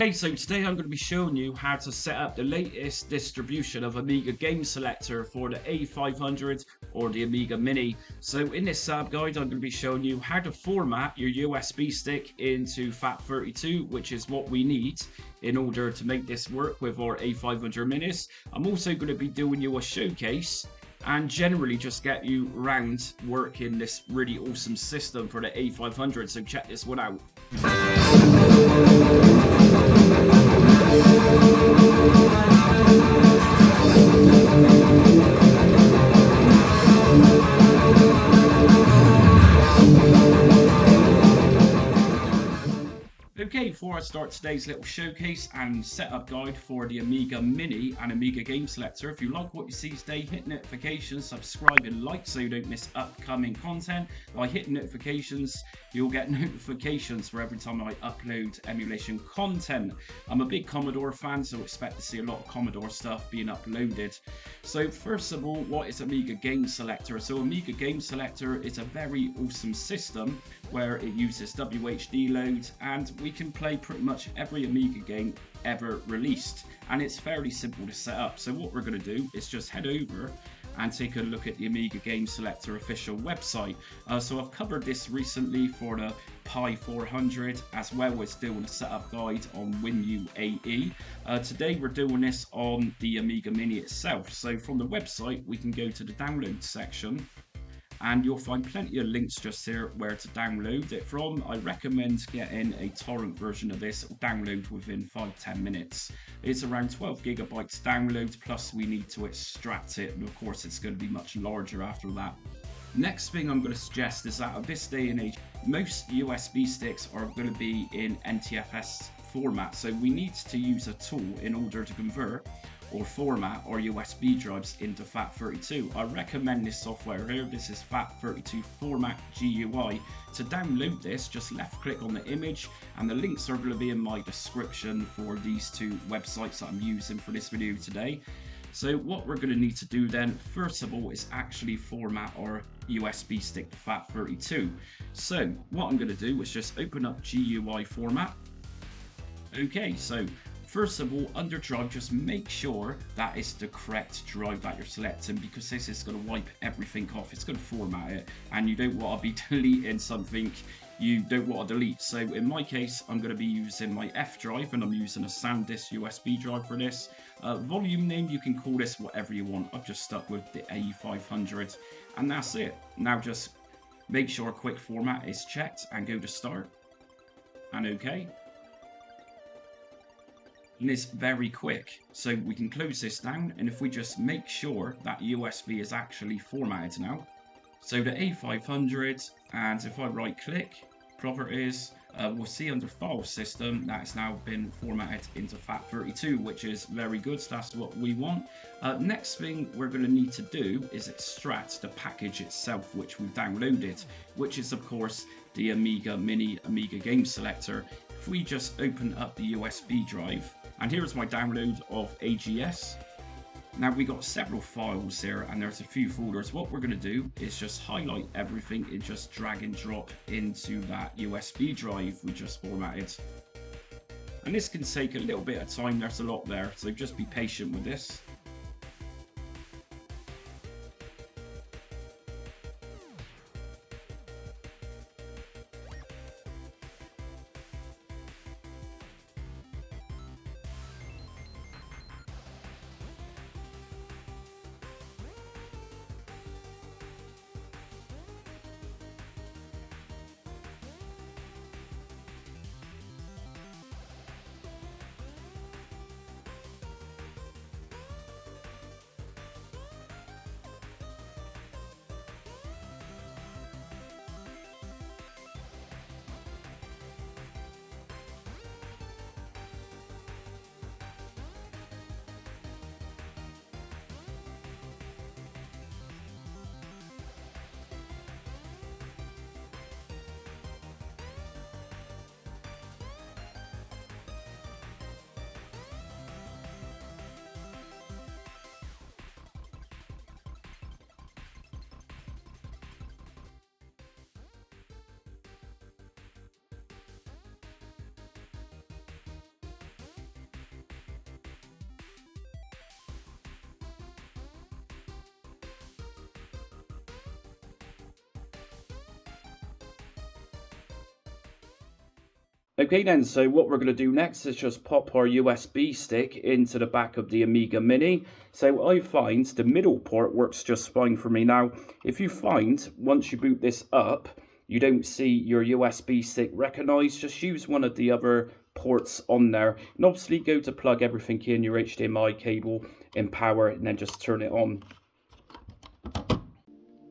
Okay, so today I'm going to be showing you how to set up the latest distribution of Amiga Game Selector for the A500 or the Amiga Mini. So in this setup guide, I'm going to be showing you how to format your USB stick into FAT32, which is what we need in order to make this work with our A500 Minis. I'm also going to be doing you a showcase and generally just get you around working this really awesome system for the A500. So check this one out. Okay, before I start today's little showcase and setup guide for the Amiga Mini and Amiga Game Selector, if you like what you see today, hit notifications, subscribe and like so you don't miss upcoming content. By hitting notifications, you'll get notifications for every time I upload emulation content. I'm a big Commodore fan, so expect to see a lot of Commodore stuff being uploaded. So first of all, what is Amiga Game Selector? So Amiga Game Selector is a very awesome system where it uses WHDLoad, and we can play pretty much every Amiga game ever released, and it's fairly simple to set up. So what we're going to do is just head over and take a look at the Amiga Game Selector official website. So I've covered this recently for the Pi 400 as well as doing a setup guide on WinUAE. Today we're doing this on the Amiga Mini itself. So from the website we can go to the download section, and you'll find plenty of links just here where to download it from. I recommend getting a torrent version of this. It'll download within 5-10 minutes. It's around 12 gigabytes download, plus we need to extract it, and of course it's going to be much larger after that. Next thing I'm going to suggest is that at this day and age, most USB sticks are going to be in NTFS format, so we need to use a tool in order to convert or format our USB drives into FAT32. I recommend this software here. This is FAT32 Format GUI. To download this, just left click on the image, and the links are going to be in my description for these two websites that I'm using for this video today. So what we're going to need to do then, first of all, is actually format our USB stick to FAT32. So what I'm going to do is just open up GUI format. Okay, so first of all, under drive, just make sure that it's the correct drive that you're selecting, because this is going to wipe everything off. It's going to format it, and you don't want to be deleting something you don't want to delete. So in my case, I'm going to be using my F drive, and I'm using a SanDisk USB drive for this. Volume name, you can call this whatever you want. I've just stuck with the A500, and that's it. Now just make sure quick format is checked and go to start and OK. And it's very quick, so we can close this down, and if we just make sure that USB is actually formatted now, so the A500, and if I right click properties, we'll see under file system that it's now been formatted into FAT32, which is very good. So that's what we want. Next thing we're going to need to do is extract the package itself, which we've downloaded, which is of course the Amiga Mini Amiga Game Selector. If we just open up the USB drive, and here's my download of AGS. Now we got several files here, and there's a few folders. What we're going to do is just highlight everything and just drag and drop into that USB drive we just formatted. And this can take a little bit of time. There's a lot there, so just be patient with this. Okay then, so what we're going to do next is just pop our USB stick into the back of the Amiga Mini. So I find the middle port works just fine for me. Now, if you find, once you boot this up, you don't see your USB stick recognized, just use one of the other ports on there. And obviously go to plug everything in, your HDMI cable in power, and then just turn it on.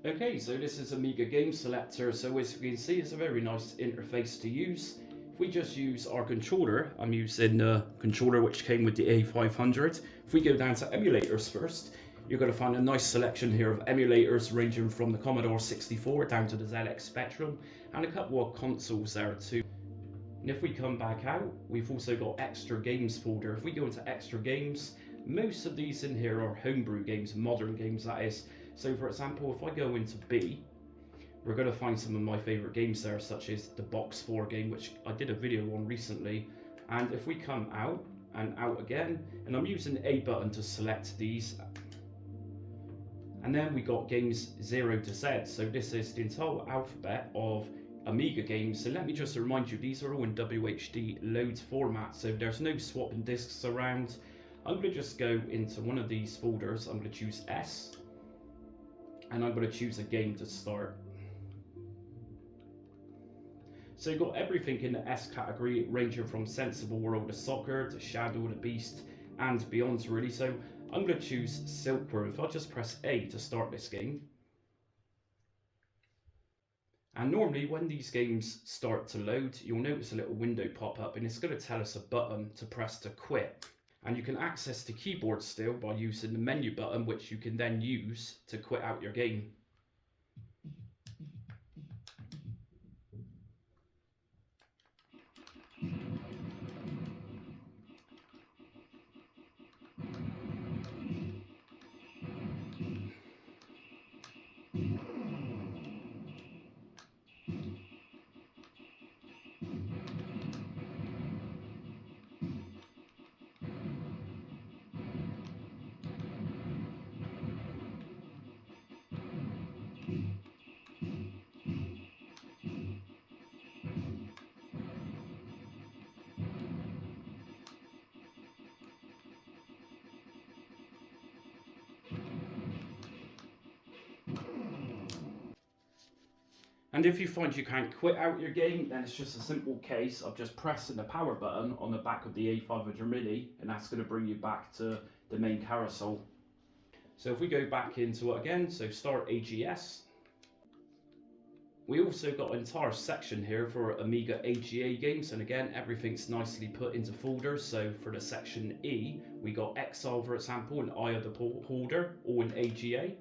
Okay, so this is Amiga Game Selector. So as you can see, it's a very nice interface to use. If we just use our controller, I'm using the controller which came with the A500. If we go down to emulators first, you're going to find a nice selection here of emulators ranging from the Commodore 64 down to the ZX Spectrum, and a couple of consoles there too. And if we come back out, we've also got extra games folder. If we go into extra games, most of these in here are homebrew games, modern games that is. So for example, if I go into B, we're going to find some of my favourite games there, such as the Box 4 game, which I did a video on recently. And if we come out and out again, and I'm using the A button to select these. And then we got games 0 to Z. So this is the entire alphabet of Amiga games. So let me just remind you, these are all in WHDLoad format. So there's no swapping discs around. I'm going to just go into one of these folders. I'm going to choose S. And I'm going to choose a game to start. So you've got everything in the S category, ranging from Sensible World of Soccer to Shadow of the Beast and beyond really. So I'm going to choose Silkworm. If I just press A to start this game. And normally when these games start to load, you'll notice a little window pop up and it's going to tell us a button to press to quit. And you can access the keyboard still by using the menu button, which you can then use to quit out your game. And if you find you can't quit out your game, then it's just a simple case of just pressing the power button on the back of the A500 Mini, and that's going to bring you back to the main carousel. So if we go back into it again, so start AGS. We also got an entire section here for Amiga AGA games, and again everything's nicely put into folders. So for the section E, we got Exile for example, and Eye of the Beholder, all in AGA.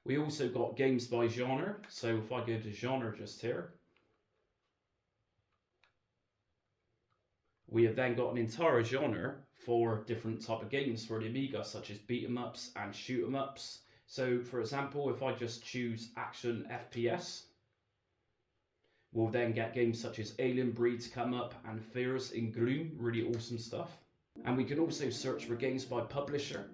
We also got games by genre, so if I go to genre just here, we have then got an entire genre for different type of games for the Amiga, such as beat 'em ups and shoot 'em ups. So for example, if I just choose action FPS, we'll then get games such as Alien Breeds come up and Fears in Gloom, really awesome stuff. And we can also search for games by publisher.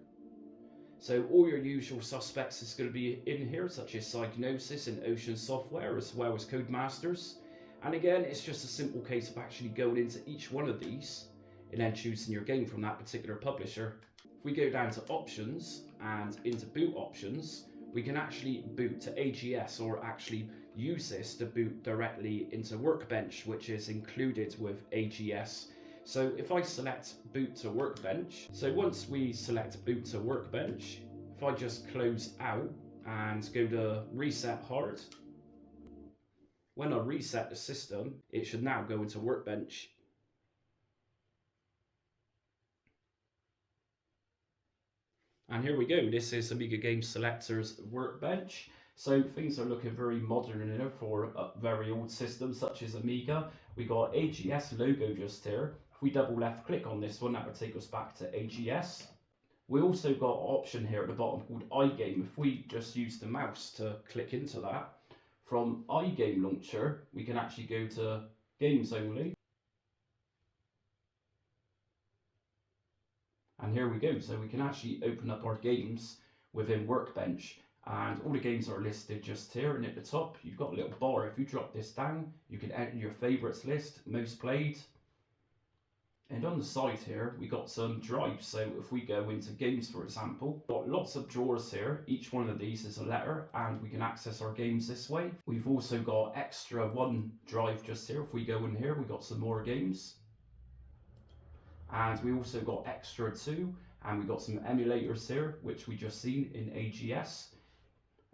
So all your usual suspects is going to be in here, such as Psygnosis and Ocean Software, as well as Codemasters. And again, it's just a simple case of actually going into each one of these and then choosing your game from that particular publisher. If we go down to options and into boot options, we can actually boot to AGS, or actually use this to boot directly into Workbench, which is included with AGS. So if I select boot to Workbench, so once we select boot to Workbench, if I just close out and go to reset hard, when I reset the system, it should now go into Workbench. And here we go, this is Amiga Game Selector's Workbench. So things are looking very modern in it for a very old systems such as Amiga. We got AGS logo just here. If we double left click on this one, that would take us back to AGS. We also got an option here at the bottom called iGame. If we just use the mouse to click into that, from iGame Launcher, we can actually go to Games Only. And here we go, so we can actually open up our games within Workbench. And all the games are listed just here, and at the top you've got a little bar. If you drop this down, you can enter your favorites list, most played. And on the side here, we got some drives. So if we go into games, for example, got lots of drawers here. Each one of these is a letter, and we can access our games this way. We've also got extra one drive just here. If we go in here, we got some more games. And we also got extra two, and we got some emulators here, which we just seen in AGS.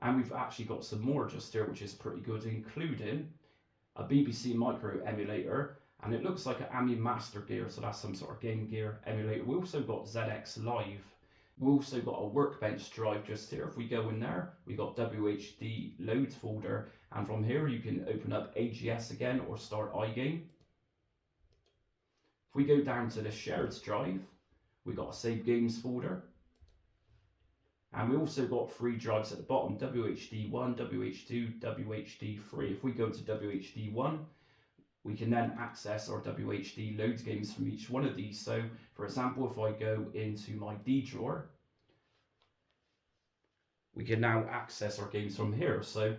And we've actually got some more just here, which is pretty good, including a BBC Micro emulator, and it looks like an AMI Master Gear, so that's some sort of Game Gear emulator. We also got ZX Live. We also got a Workbench drive just here. If we go in there, we got WHDLoad folder, and from here you can open up AGS again or start iGame. If we go down to the shared drive, we got a Save Games folder. And we also got 3 drives at the bottom, WHD1, WH2, WHD3. If we go to WHD1, we can then access our WHDLoad games from each one of these. So, for example, if I go into my D drawer, we can now access our games from here. So,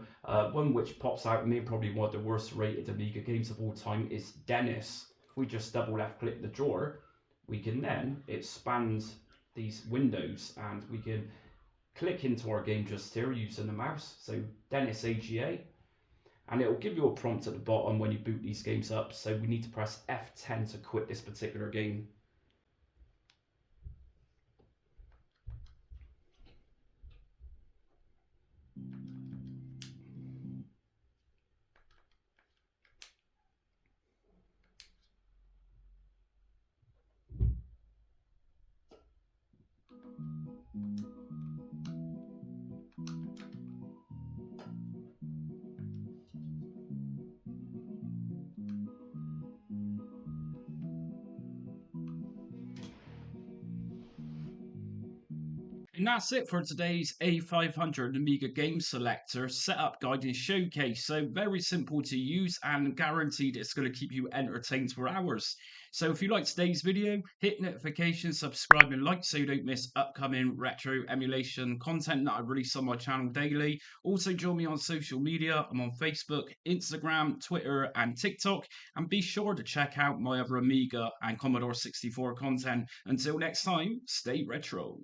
one which pops out at me, probably one of the worst rated Amiga games of all time, is Dennis. If we just double left click the drawer, we can then expand these windows, and we can click into our game just here using the mouse, so Dennis AGA, and it will give you a prompt at the bottom when you boot these games up, so we need to press F10 to quit this particular game. And that's it for today's A500 Amiga Game Selector setup guide and showcase. So very simple to use and guaranteed it's going to keep you entertained for hours. So if you liked today's video, hit notifications, subscribe and like so you don't miss upcoming retro emulation content that I release on my channel daily. Also join me on social media. I'm on Facebook, Instagram, Twitter and TikTok. And be sure to check out my other Amiga and Commodore 64 content. Until next time, stay retro.